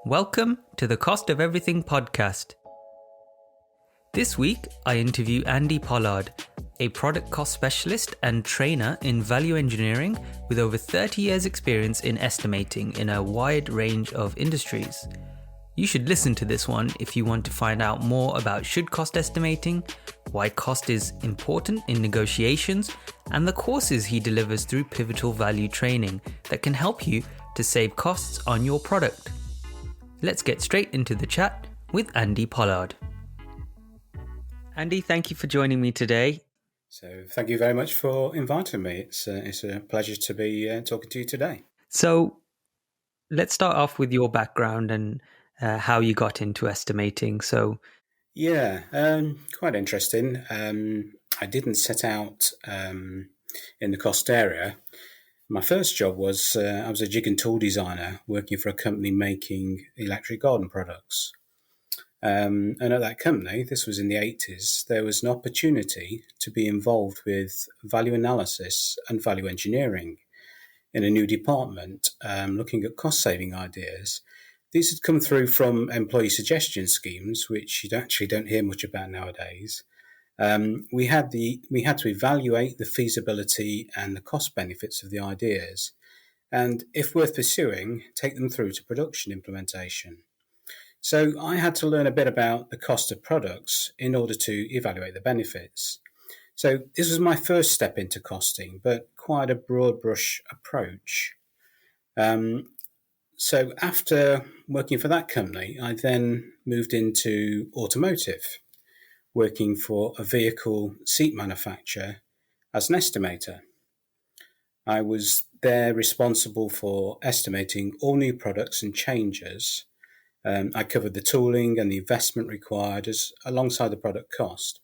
Welcome to the Cost of Everything podcast. This week, I interview Andy Pollard, a product cost specialist and trainer in value engineering with over 30 years' experience in estimating in a wide range of industries. You should listen to this one if you want to find out more about should cost estimating, why cost is important in negotiations, and the courses he delivers through Pivotal Value Training that can help you to save costs on your product. Let's get straight into the chat with Andy Pollard. Andy, thank you for joining me today. So thank you very much for inviting me. It's a pleasure to be talking to you today. So let's start off with your background and how you got into estimating. Quite interesting. I didn't set out in the cost area. My first job was I was a jig and tool designer working for a company making electric garden products. And at that company, this was in the 80s, there was an opportunity to be involved with value analysis and value engineering in a new department, looking at cost-saving ideas. These had come through from employee suggestion schemes, which you actually don't hear much about nowadays. We had to evaluate the feasibility and the cost benefits of the ideas, and if worth pursuing, take them through to production implementation. So I had to learn a bit about the cost of products in order to evaluate the benefits. So this was my first step into costing, but quite a broad brush approach. So after working for that company, I then moved into automotive, working for a vehicle seat manufacturer as an estimator. I was there responsible for estimating all new products and changes. I covered the tooling and the investment required alongside the product cost.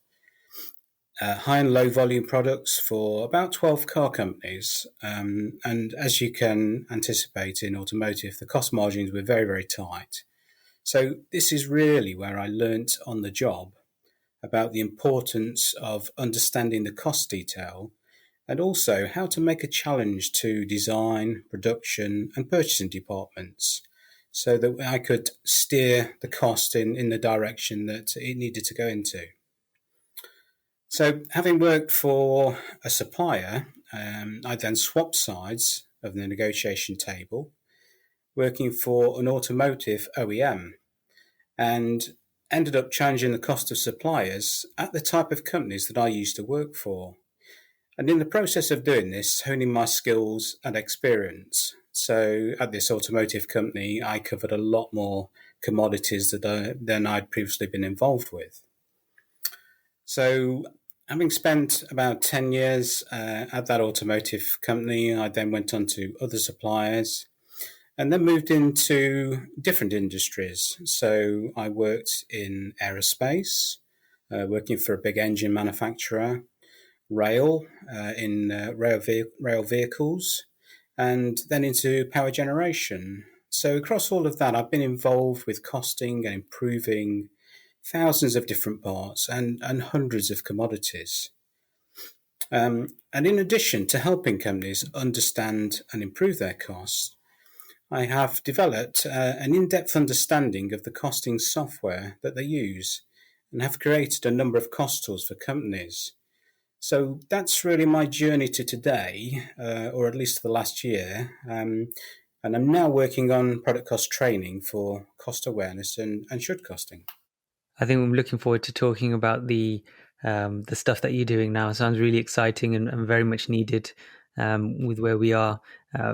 High and low volume products for about 12 car companies. And as you can anticipate in automotive, the cost margins were very, very tight. So this is really where I learnt on the job about the importance of understanding the cost detail and also how to make a challenge to design, production and purchasing departments so that I could steer the cost in the direction that it needed to go into. So having worked for a supplier, I then swapped sides of the negotiation table, working for an automotive OEM, and ended up challenging the cost of suppliers at the type of companies that I used to work for. And in the process of doing this, honing my skills and experience. So at this automotive company, I covered a lot more commodities than I'd previously been involved with. So having spent about 10 years at that automotive company, I then went on to other suppliers and then moved into different industries. So I worked in aerospace, working for a big engine manufacturer, rail, in rail vehicles, and then into power generation. So across all of that, I've been involved with costing and improving thousands of different parts and hundreds of commodities. And in addition to helping companies understand and improve their costs, I have developed an in-depth understanding of the costing software that they use and have created a number of cost tools for companies. So that's really my journey to today, or at least for the last year. And I'm now working on product cost training for cost awareness and should costing. I think I'm looking forward to talking about the stuff that you're doing now. It sounds really exciting and very much needed with where we are.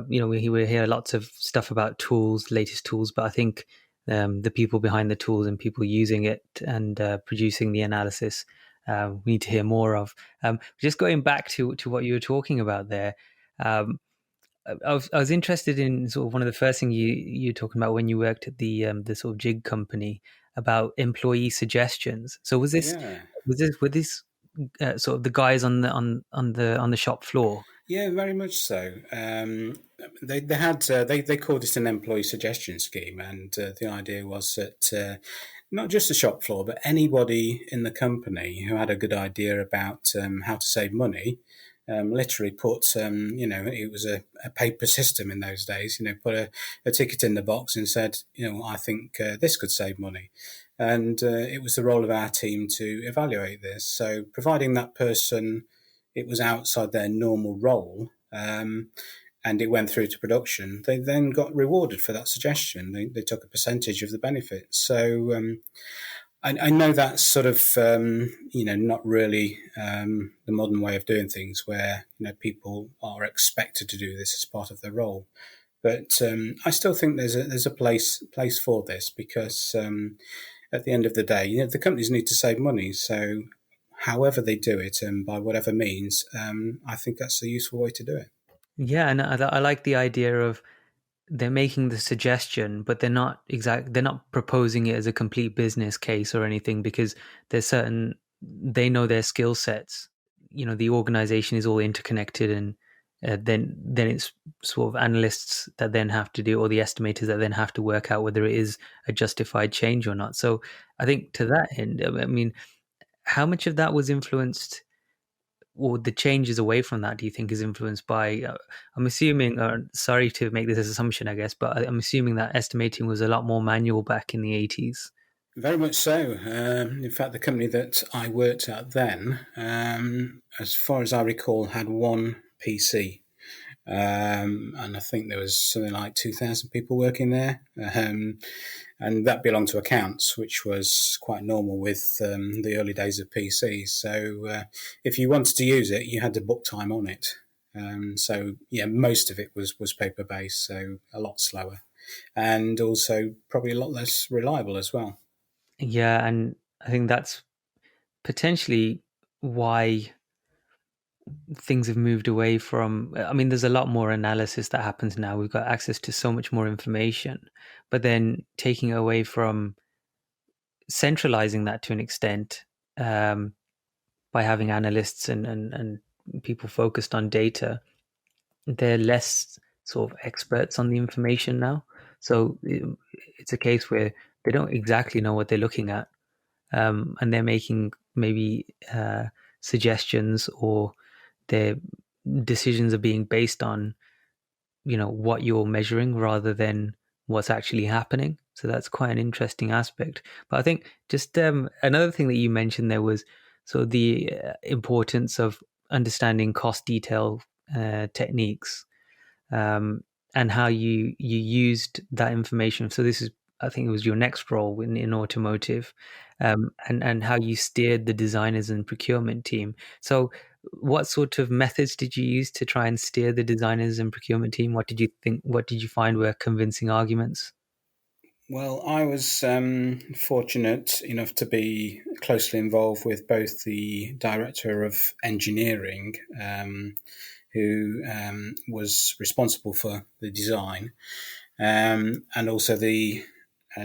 We hear lots of stuff about tools, latest tools, but I think the people behind the tools and people using it and producing the analysis, we need to hear more of. Just going back to what you were talking about there, I was interested in sort of one of the first things you were talking about when you worked at the sort of jig company about employee suggestions. So were these sort of the guys on the shop floor? Yeah, very much so. They called it an employee suggestion scheme, and the idea was that not just the shop floor, but anybody in the company who had a good idea about how to save money literally put, it was a paper system in those days, put a ticket in the box and said, I think this could save money. And it was the role of our team to evaluate this. So providing that person, it was outside their normal role, and it went through to production, they then got rewarded for that suggestion. They took a percentage of the benefits. So I know that's sort of, not really the modern way of doing things where, people are expected to do this as part of their role. But I still think there's a place for this because at the end of the day, the companies need to save money. So however they do it and by whatever means, I think that's a useful way to do it. Yeah, and I like the idea of they're making the suggestion, but they're not proposing it as a complete business case or anything, because they know their skill sets. The organization is all interconnected, and then it's sort of analysts that then have to do, or the estimators that then have to work out whether it is a justified change or not. So I think to that end, I mean, how much of that was influenced, or the changes away from that, do you think is influenced by, I'm assuming, sorry to make this assumption, I guess, but I'm assuming that estimating was a lot more manual back in the 80s. Very much so. In fact, the company that I worked at then, as far as I recall, had one PC. And I think there was something like 2,000 people working there. And that belonged to accounts, which was quite normal with the early days of PCs. So if you wanted to use it, you had to book time on it. So most of it was paper based, so a lot slower, and also probably a lot less reliable as well. Yeah, and I think that's potentially why things have moved away from, I mean, there's a lot more analysis that happens now. We've got access to so much more information, but then taking away from centralizing that to an extent, by having analysts and people focused on data, they're less sort of experts on the information now. So it's a case where they don't exactly know what they're looking at, and they're making maybe suggestions, or their decisions are being based on what you're measuring rather than what's actually happening. So that's quite an interesting aspect. But I think just another thing that you mentioned there was sort of the importance of understanding cost detail techniques, and how you used that information. So this is, I think it was your next role in automotive, and how you steered the designers and procurement team. So what sort of methods did you use to try and steer the designers and procurement team? What did you think? What did you find were convincing arguments? Well, I was fortunate enough to be closely involved with both the director of engineering, who was responsible for the design, and also the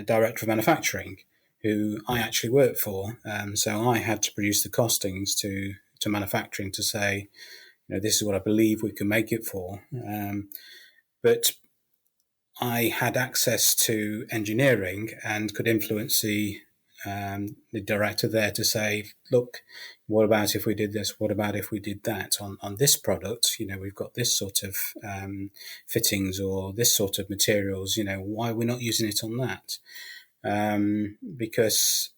director of manufacturing, who I actually worked for. So I had to produce the costings to manufacturing to say, this is what I believe we can make it for. But I had access to engineering and could influence the director there to say, look, what about if we did this? What about if we did that on this product? We've got this sort of fittings or this sort of materials. Why are we not using it on that? Because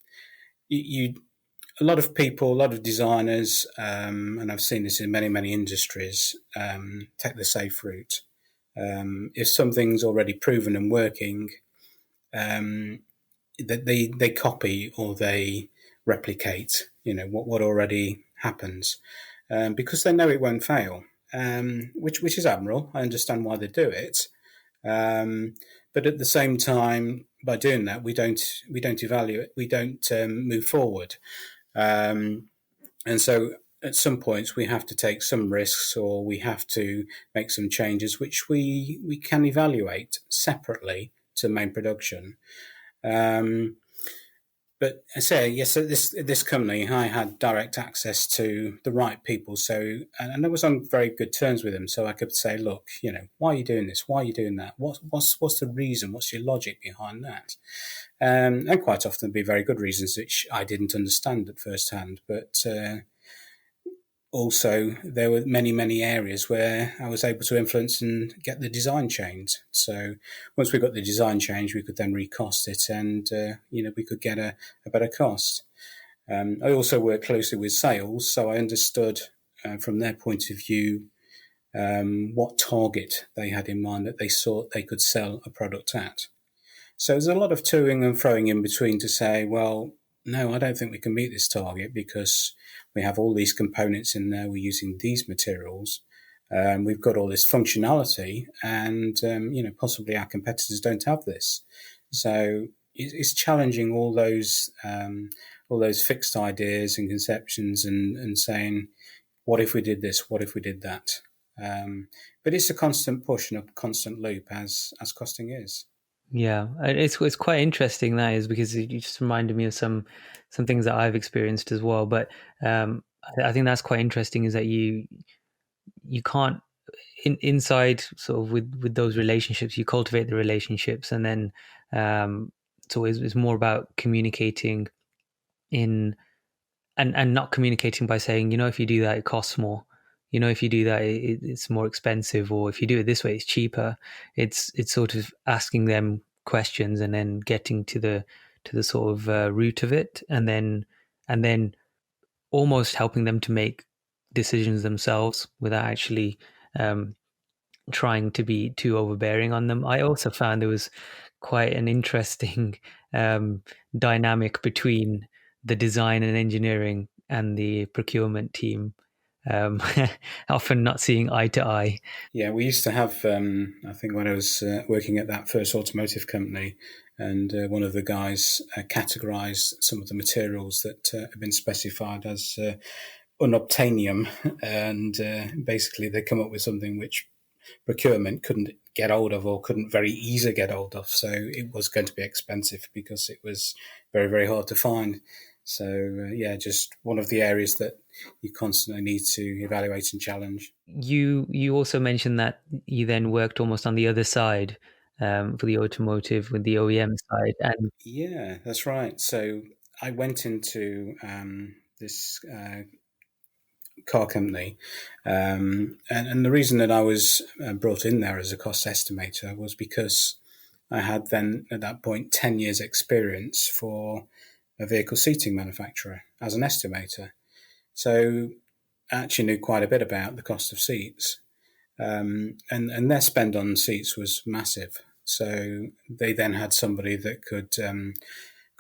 a lot of people, a lot of designers, and I've seen this in many, many industries, take the safe route. If something's already proven and working, that they copy or they replicate, what already happens, because they know it won't fail. Which is admirable. I understand why they do it, but at the same time, by doing that, we don't evaluate, we don't move forward, and so at some points we have to take some risks, or we have to make some changes which we can evaluate separately to main production. But I say, yes, at this company, I had direct access to the right people, so and I was on very good terms with them. So I could say, look, why are you doing this? Why are you doing that? What's the reason? What's your logic behind that? And quite often, be very good reasons which I didn't understand at first hand, but also, there were many areas where I was able to influence and get the design changed. So once we got the design changed, we could then recost it, and we could get a better cost. I also worked closely with sales, so I understood from their point of view what target they had in mind that they thought they could sell a product at. So there's a lot of toing and froing in between to say, well, no, I don't think we can meet this target because we have all these components in there. We're using these materials. We've got all this functionality, and possibly our competitors don't have this. So it's challenging all those fixed ideas and conceptions, and saying, what if we did this? What if we did that? But it's a constant push and a constant loop, as costing is. Yeah, it's quite interesting, that is, because you just reminded me of some things that I've experienced as well. But I think that's quite interesting, is that you can't inside sort of with those relationships, you cultivate the relationships, and then so it's more about communicating in and not communicating by saying, if you do that, it costs more. If you do that, it's more expensive, or if you do it this way, it's cheaper. It's sort of asking them questions and then getting to the sort of root of it, and then almost helping them to make decisions themselves without actually trying to be too overbearing on them. I also found there was quite an interesting dynamic between the design and engineering and the procurement team, often not seeing eye to eye. Yeah, we used to have, I think when I was working at that first automotive company, and one of the guys categorized some of the materials that had been specified as unobtainium, and basically they come up with something which procurement couldn't get hold of, or couldn't very easily get hold of. So it was going to be expensive because it was very hard to find. So just one of the areas that you constantly need to evaluate and challenge. You also mentioned that you then worked almost on the other side, for the automotive, with the OEM side. And yeah, that's right. So I went into this car company, and the reason that I was brought in there as a cost estimator was because I had then at that point 10 years experience for a vehicle seating manufacturer as an estimator. So I actually knew quite a bit about the cost of seats, and their spend on seats was massive. So they then had somebody that could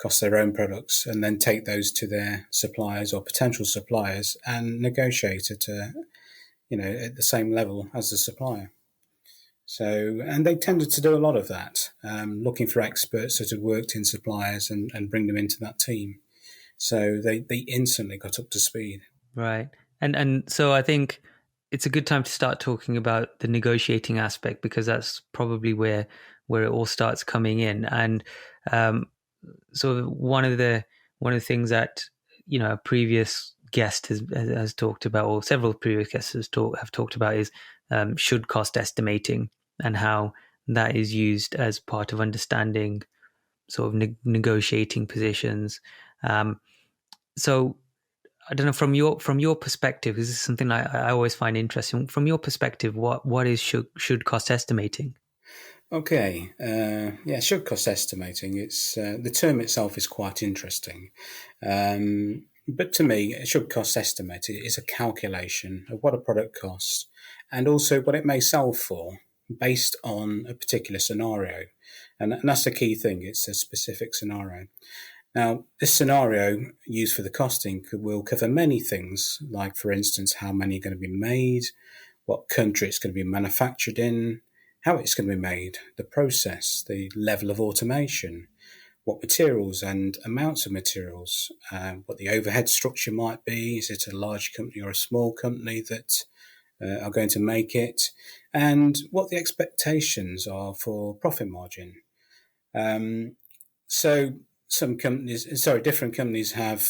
cost their own products and then take those to their suppliers or potential suppliers and negotiate at at the same level as the supplier. So, and they tended to do a lot of that, looking for experts that had worked in suppliers and bring them into that team. So they instantly got up to speed. right, and so I think it's a good time to start talking about the negotiating aspect, because that's probably where it all starts coming in. And so one of the things that a previous guest has talked about, or several previous guests have talked about, is should cost estimating, and how that is used as part of understanding sort of negotiating positions. So I don't know, from your perspective, this is something I always find interesting. From your perspective, what is should cost estimating? Okay, should cost estimating. It's the term itself is quite interesting, but to me, should cost estimate is a calculation of what a product costs and also what it may sell for based on a particular scenario, and that's the key thing. It's a specific scenario. Now, this scenario used for the costing will cover many things, like, for instance, how many are going to be made, what country it's going to be manufactured in, how it's going to be made, the process, the level of automation, what materials and amounts of materials, what the overhead structure might be. Is it a large company or a small company that are going to make it, and what the expectations are for profit margin. So different companies have,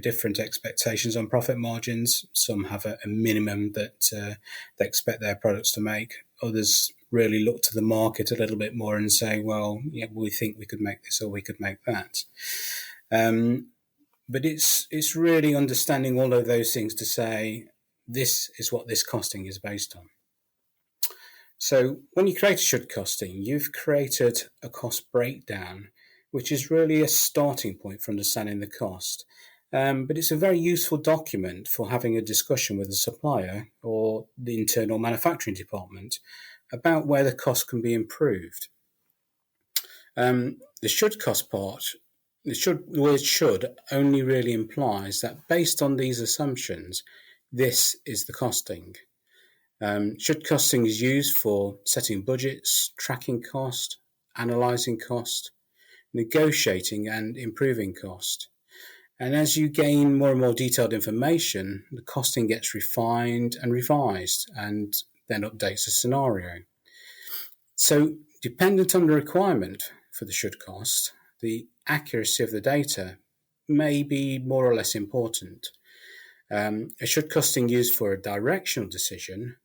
different expectations on profit margins. Some have a minimum that they expect their products to make. Others really look to the market a little bit more and say, well, yeah, we think we could make this or we could make that. But it's really understanding all of those things to say, this is what this costing is based on. So when you create a should costing, you've created a cost breakdown, which is really a starting point for understanding the cost. But it's a very useful document for having a discussion with the supplier or the internal manufacturing department about where the cost can be improved. The should cost part, the word should only really implies that based on these assumptions, this is the costing. Should costing is used for setting budgets, tracking cost, analysing cost, negotiating and improving cost. And as you gain more and more detailed information, the costing gets refined and revised and then updates the scenario. So, dependent on the requirement for the should cost, the accuracy of the data may be more or less important. A should costing used for a directional decision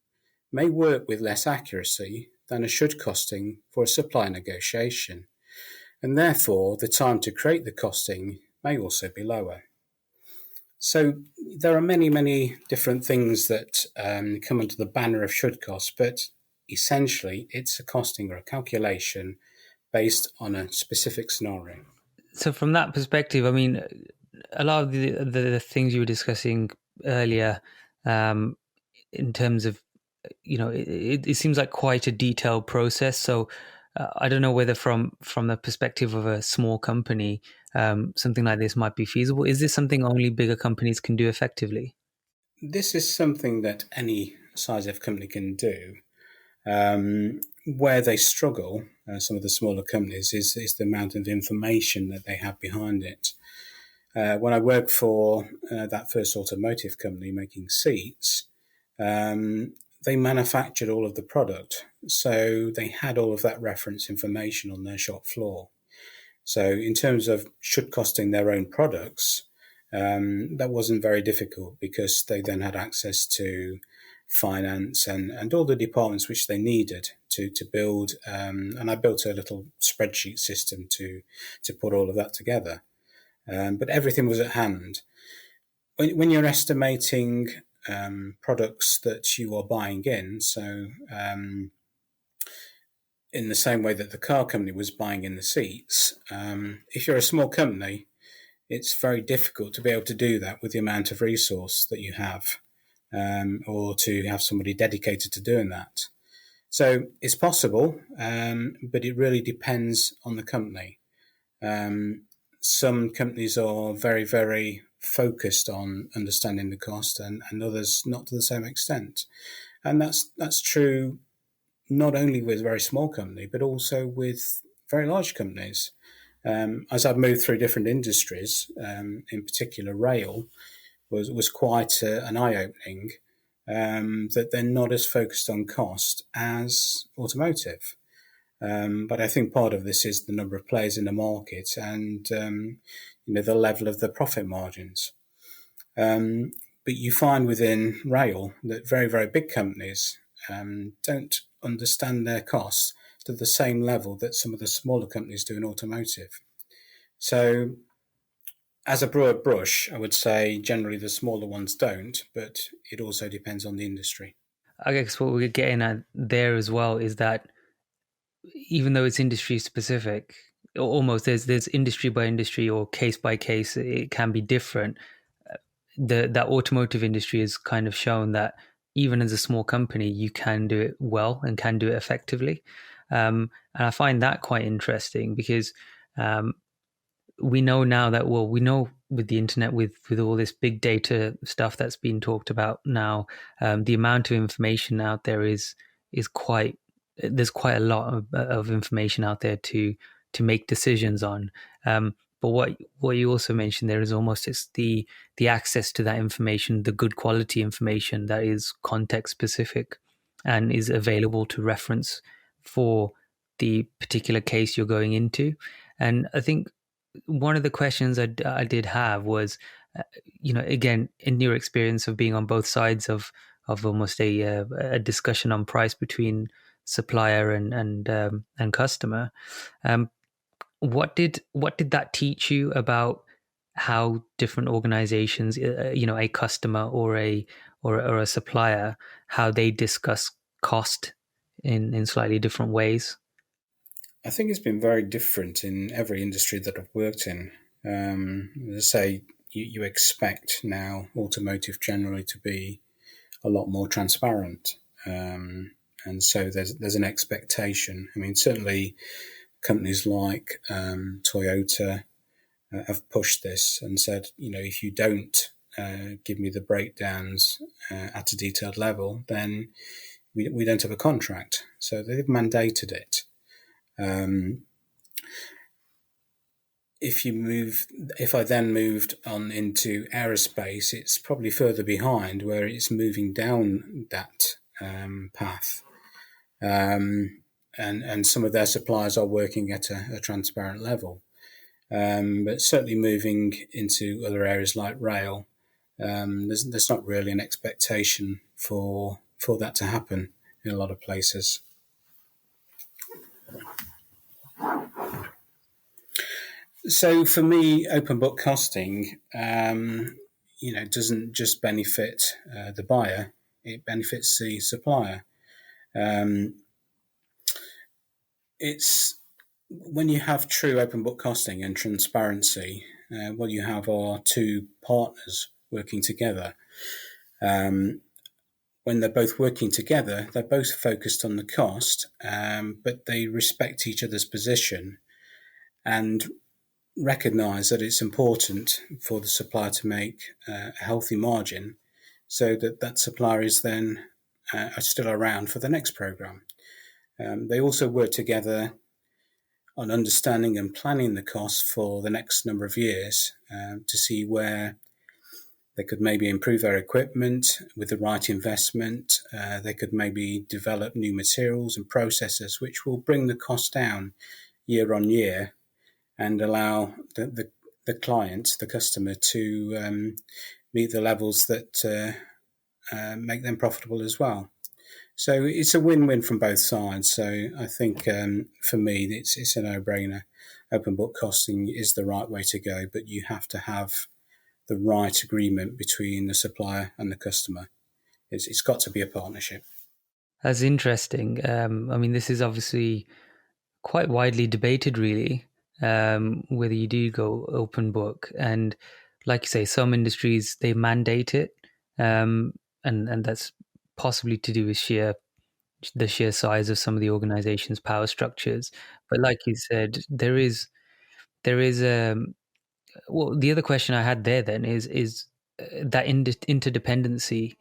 may work with less accuracy than a should costing for a supply negotiation, and therefore the time to create the costing may also be lower. So there are many, many different things that come under the banner of should cost, but essentially it's a costing or a calculation based on a specific scenario. So from that perspective, I mean, a lot of the things you were discussing earlier, in terms of, it seems like quite a detailed process. So I don't know whether from the perspective of a small company, something like this might be feasible. Is this something only bigger companies can do effectively? This is something that any size of company can do. Where they struggle, some of the smaller companies, is the amount of information that they have behind it. When I worked for that first automotive company making seats, they manufactured all of the product. So they had all of that reference information on their shop floor. So in terms of should costing their own products, that wasn't very difficult because they then had access to finance and all the departments which they needed to build. And I built a little spreadsheet system to put all of that together. But everything was at hand. When you're estimating products that you are buying in, so in the same way that the car company was buying in the seats, if you're a small company, it's very difficult to be able to do that with the amount of resource that you have, or to have somebody dedicated to doing that. So it's possible, but it really depends on the company. Some companies are very, very focused on understanding the cost, and others not to the same extent. And that's true not only with a very small company, but also with very large companies. As I've moved through different industries, in particular rail was quite an eye-opening, that they're not as focused on cost as automotive. But I think part of this is the number of players in the market and the level of the profit margins. But you find within rail that very, very big companies don't understand their costs to the same level that some of the smaller companies do in automotive. So as a broad brush, I would say generally the smaller ones don't, but it also depends on the industry. I guess what we're getting at there as well is that even though it's industry specific, almost there's industry by industry or case by case, it can be different. That automotive industry has kind of shown that even as a small company, you can do it well and can do it effectively. And I find that quite interesting because we know now that, well, we know with the internet, with all this big data stuff that's been talked about now, the amount of information out there is quite, there's quite a lot of information out there to make decisions on. But what you also mentioned there is almost it's the access to that information, the good quality information that is context specific and is available to reference for the particular case you're going into. And I think one of the questions I did have was, again, in your experience of being on both sides of almost a discussion on price between supplier and customer, what did that teach you about how different organizations, a customer or or a supplier, how they discuss cost in slightly different ways? I think it's been very different in every industry that I've worked in. As I say, you expect now automotive generally to be a lot more transparent. And so there's an expectation. I mean, certainly companies like Toyota have pushed this and said, if you don't give me the breakdowns at a detailed level, then we don't have a contract. So they've mandated it. If I then moved on into aerospace, it's probably further behind, where it's moving down that path. And some of their suppliers are working at a transparent level. But certainly moving into other areas like rail, there's not really an expectation for that to happen in a lot of places. So for me, open book costing, doesn't just benefit the buyer; it benefits the supplier. It's when you have true open book costing and transparency, what you have are two partners working together. When they're both working together, they're both focused on the cost, but they respect each other's position and recognize that it's important for the supplier to make a healthy margin so that supplier is then still around for the next program. They also work together on understanding and planning the costs for the next number of years to see where they could maybe improve their equipment with the right investment. They could maybe develop new materials and processes which will bring the cost down year on year and allow the client, the customer, to meet the levels that make them profitable as well. So it's a win-win from both sides. So I think for me, it's a no-brainer. Open book costing is the right way to go, but you have to have the right agreement between the supplier and the customer. It's got to be a partnership. That's interesting. I mean, this is obviously quite widely debated, really, whether you do go open book. And like you say, some industries, they mandate it, and that's possibly to do with the sheer size of some of the organization's power structures. But like you said, there is well, the other question I had there then is that interdependency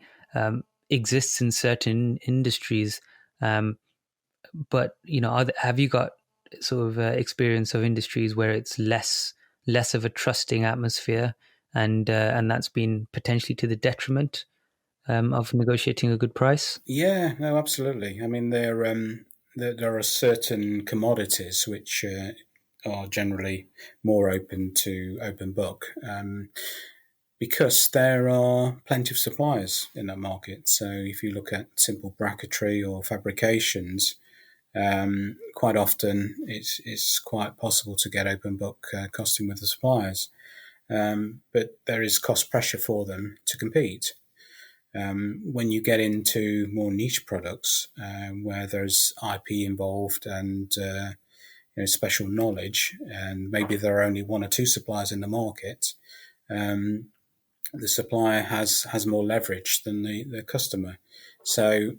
exists in certain industries, but have you got sort of experience of industries where it's less of a trusting atmosphere, and that's been potentially to the detriment of negotiating a good price? Yeah, no, absolutely. I mean, there are certain commodities which are generally more open to open book because there are plenty of suppliers in that market. So if you look at simple bracketry or fabrications, quite often it's quite possible to get open book costing with the suppliers, but there is cost pressure for them to compete. When you get into more niche products where there's IP involved and special knowledge, and maybe there are only one or two suppliers in the market, the supplier has more leverage than the customer. So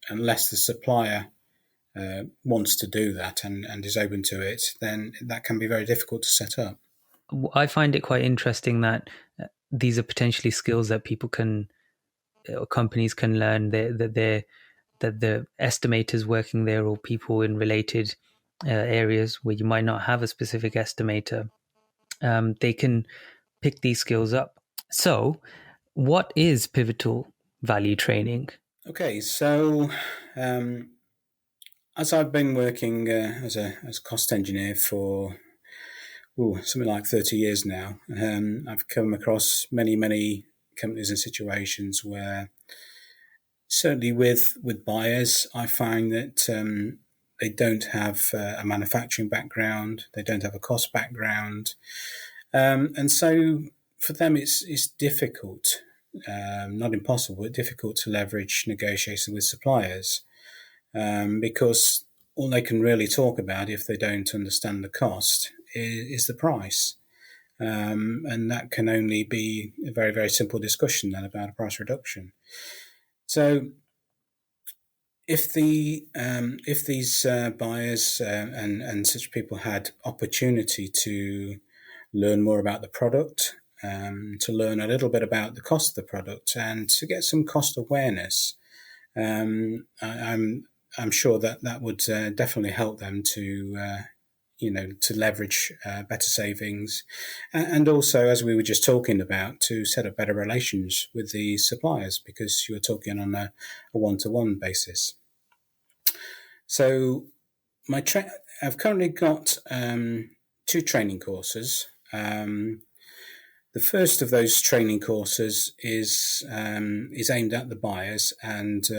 unless the supplier wants to do that and is open to it, then that can be very difficult to set up. I find it quite interesting that these are potentially skills that people can, or companies can learn. That the estimators working there or people in related areas where you might not have a specific estimator, they can pick these skills up. So, what is pivotal value training? Okay, so as I've been working as a cost engineer for something like 30 years now, I've come across many companies and situations where certainly with buyers, I find that they don't have a manufacturing background, they don't have a cost background, and so for them it's difficult not impossible, but difficult to leverage negotiation with suppliers, because all they can really talk about if they don't understand the cost is the price. And that can only be a very, very simple discussion then about a price reduction. So if these buyers and such people had opportunity to learn more about the product, to learn a little bit about the cost of the product, and to get some cost awareness, I'm sure that would definitely help them to to leverage better savings, and also, as we were just talking about, to set up better relations with the suppliers, because you're talking on a one-to-one basis. So I've currently got 2 training courses. The first of those training courses is aimed at the buyers and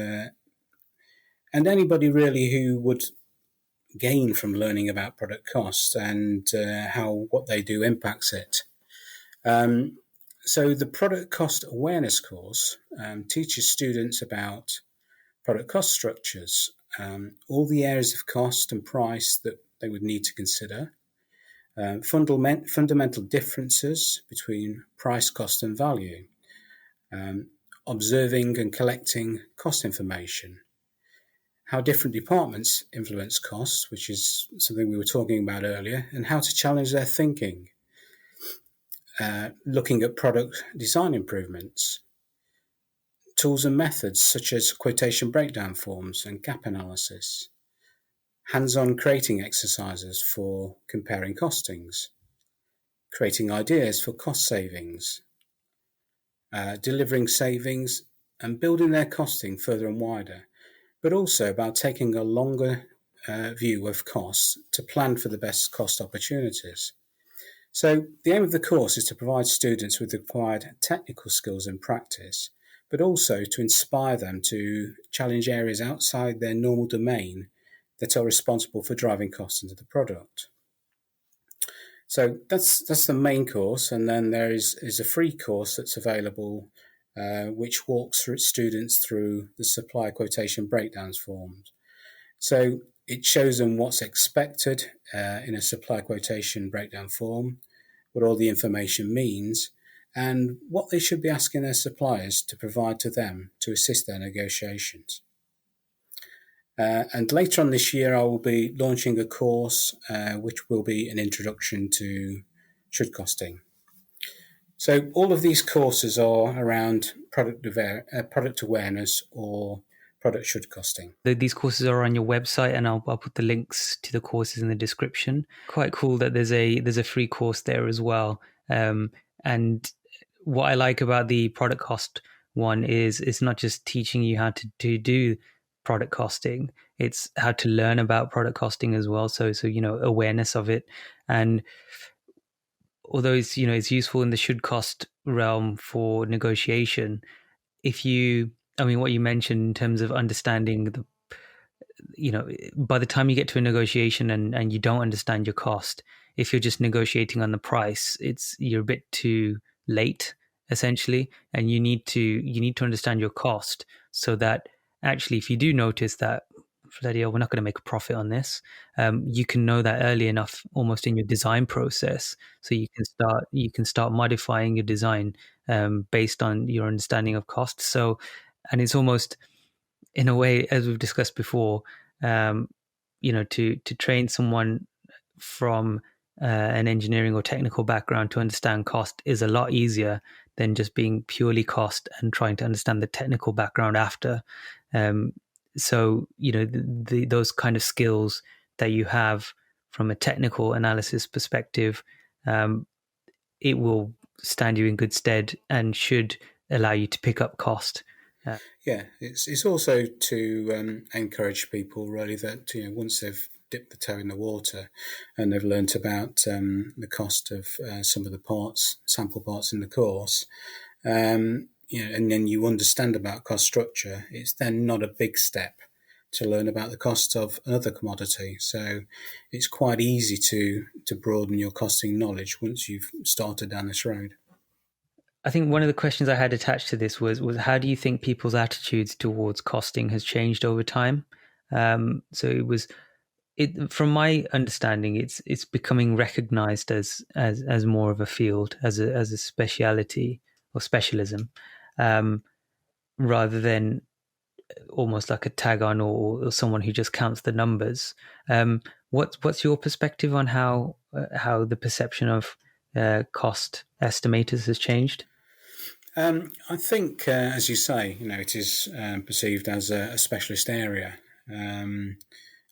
anybody really who would gain from learning about product cost and how what they do impacts it. So the product cost awareness course teaches students about product cost structures, all the areas of cost and price that they would need to consider, fundamental differences between price, cost, and value, observing and collecting cost information, how different departments influence costs, which is something we were talking about earlier, and how to challenge their thinking, looking at product design improvements, tools and methods such as quotation breakdown forms and gap analysis, hands-on creating exercises for comparing costings, creating ideas for cost savings, delivering savings and building their costing further and wider, but also about taking a longer view of costs to plan for the best cost opportunities. So the aim of the course is to provide students with the required technical skills and practice, but also to inspire them to challenge areas outside their normal domain that are responsible for driving costs into the product. So that's the main course, and then there is a free course that's available, which walks through students through the supply quotation breakdowns forms. So it shows them what's expected in a supply quotation breakdown form, what all the information means, and what they should be asking their suppliers to provide to them to assist their negotiations. And later on this year, I will be launching a course which will be an introduction to should costing. So all of these courses are around product awareness or product should costing. These courses are on your website, and I'll put the links to the courses in the description. Quite cool that there's a free course there as well. And what I like about the product cost one is it's not just teaching you how to do product costing, it's how to learn about product costing as well. So awareness of it. And although it's useful in the should cost realm for negotiation, what you mentioned in terms of understanding by the time you get to a negotiation and you don't understand your cost, if you're just negotiating on the price, you're a bit too late essentially, and you need to understand your cost, so that actually if you do notice that we're not going to make a profit on this, you can know that early enough, almost in your design process, so you can start modifying your design based on your understanding of cost. So, and it's almost, in a way, as we've discussed before, to train someone from an engineering or technical background to understand cost is a lot easier than just being purely cost and trying to understand the technical background after. So those kind of skills that you have from a technical analysis perspective, it will stand you in good stead and should allow you to pick up cost. Yeah, it's also to encourage people really that once they've dipped the toe in the water and they've learnt about the cost of some of the sample parts in the course, and then you understand about cost structure, it's then not a big step to learn about the cost of another commodity. So it's quite easy to broaden your costing knowledge once you've started down this road. I think one of the questions I had attached to this was how do you think people's attitudes towards costing has changed over time? So from my understanding, it's becoming recognised as more of a field, as a speciality or specialism, um, rather than almost like a tag on or someone who just counts the numbers. What's your perspective on how the perception of cost estimators has changed? I think, as you say, it is perceived as a specialist area, and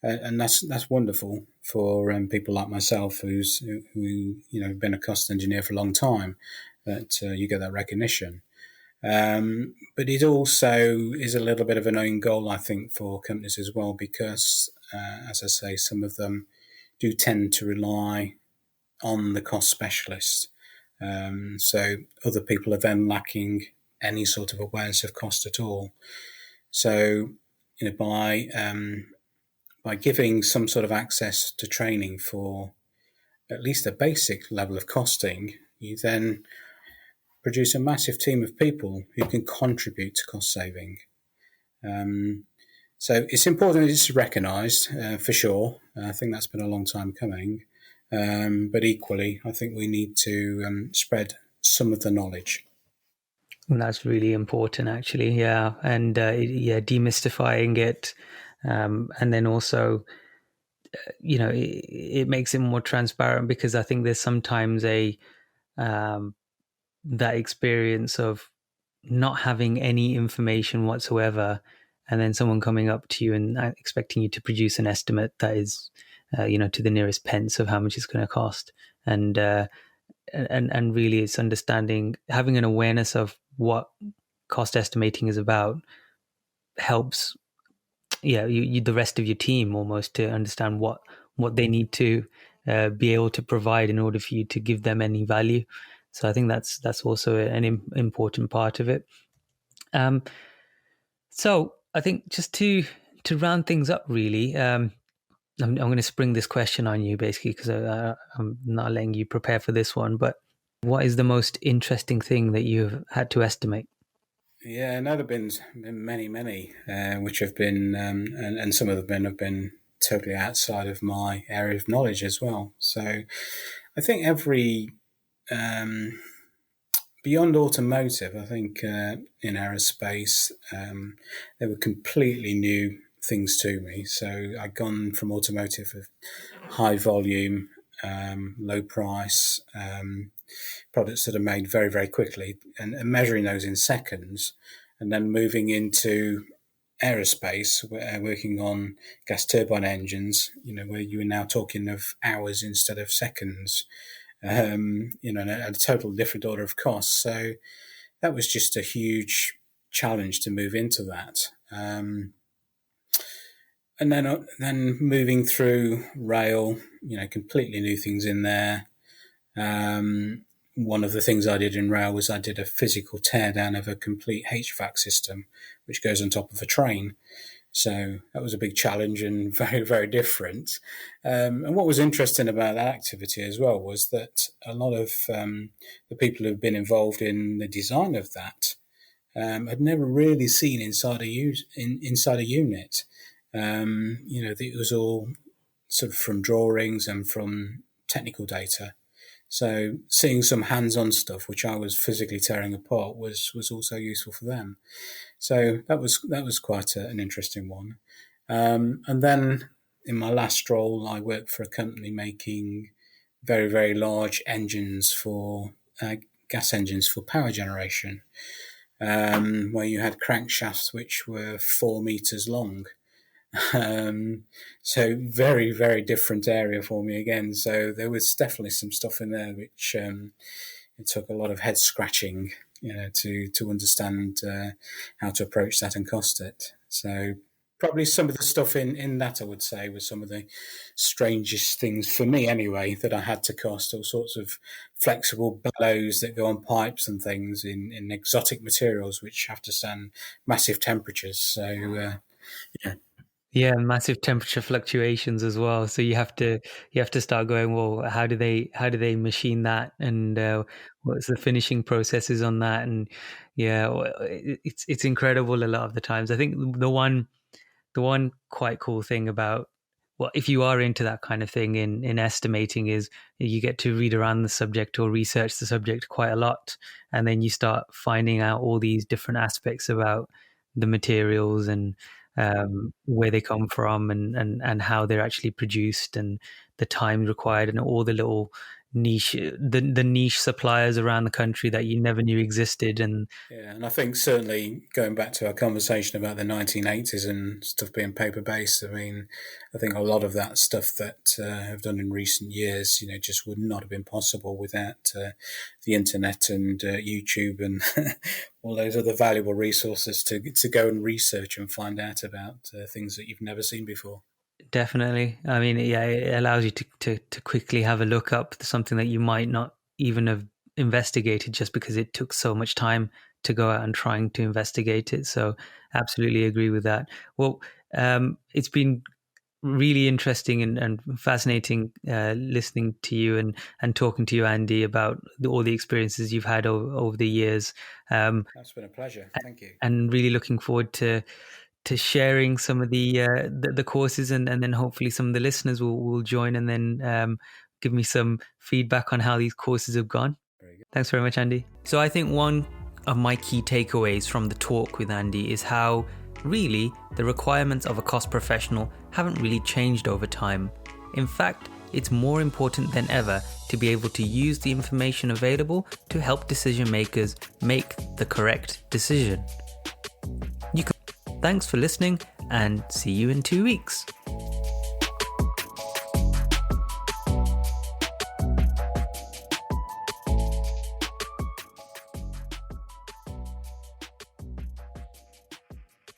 that's wonderful for people like myself, who have been a cost engineer for a long time. That you get that recognition. But it also is a little bit of an own goal, I think, for companies as well, because, as I say, some of them do tend to rely on the cost specialist. So other people are then lacking any sort of awareness of cost at all. So, by giving some sort of access to training for at least a basic level of costing, you then produce a massive team of people who can contribute to cost saving. So it's important that it's recognised, for sure. I think that's been a long time coming. But equally, I think we need to spread some of the knowledge. And that's really important, actually. Yeah, and demystifying it, and then also, it makes it more transparent, because I think there's sometimes um, that experience of not having any information whatsoever, and then someone coming up to you and expecting you to produce an estimate that is, to the nearest pence of how much it's going to cost. And really, it's understanding, having an awareness of what cost estimating is about helps, the rest of your team almost to understand what they need to be able to provide in order for you to give them any value. So I think that's also an important part of it. So I think just to round things up, really, I'm going to spring this question on you, basically, because I'm not letting you prepare for this one. But what is the most interesting thing that you've had to estimate? Yeah, no, there've been many, many, which have been, and some of them have been totally outside of my area of knowledge as well. So I think beyond automotive, I think in aerospace, they were completely new things to me. So I'd gone from automotive of high volume, low price, products that are made very, very quickly, and measuring those in seconds, and then moving into aerospace, working on gas turbine engines, where you are now talking of hours instead of seconds, and a total different order of cost. So that was just a huge challenge to move into that. And then moving through rail, completely new things in there. One of the things I did in rail was I did a physical teardown of a complete HVAC system, which goes on top of a train. So that was a big challenge and very, very different. And what was interesting about that activity as well was that a lot of the people who have been involved in the design of that had never really seen inside a unit. It was all sort of from drawings and from technical data. So seeing some hands-on stuff, which I was physically tearing apart, was also useful for them. So that was quite an interesting one. And then in my last role, I worked for a company making very, very large engines for gas engines for power generation, where you had crankshafts which were 4 meters long. So very, very different area for me again. So there was definitely some stuff in there which it took a lot of head scratching, to understand how to approach that and cost it. So probably some of the stuff in that, I would say, was some of the strangest things for me anyway, that I had to cost. All sorts of flexible bellows that go on pipes and things in exotic materials which have to stand massive temperatures. So yeah. Yeah, massive temperature fluctuations as well. So you have to start going, well, how do they machine that, and what's the finishing processes on that? And yeah, it's incredible a lot of the times. I think the one quite cool thing about, well, if you are into that kind of thing in estimating, is you get to read around the subject or research the subject quite a lot, and then you start finding out all these different aspects about the materials and where they come from, and how they're actually produced, and the time required, and all the little the niche suppliers around the country that you never knew existed. And Yeah, and I think certainly going back to our conversation about the 1980s and stuff being paper based, I mean, I think a lot of that stuff that I've done in recent years, just would not have been possible without the internet and YouTube and all those other valuable resources to go and research and find out about things that you've never seen before. definitely. I mean, yeah, it allows you to quickly have a look up something that you might not even have investigated, just because it took so much time to go out and trying to investigate it. So absolutely agree with that. Well, it's been really interesting and fascinating listening to you and talking to you, Andy, about all the experiences you've had over the years. That's been a pleasure. Thank you. And really looking forward to sharing some of the courses, and then hopefully some of the listeners will join, and then give me some feedback on how these courses have gone. Very good. Thanks very much, Andy. So I think one of my key takeaways from the talk with Andy is how really the requirements of a cost professional haven't really changed over time. In fact, it's more important than ever to be able to use the information available to help decision makers make the correct decision. Thanks for listening, and see you in 2 weeks.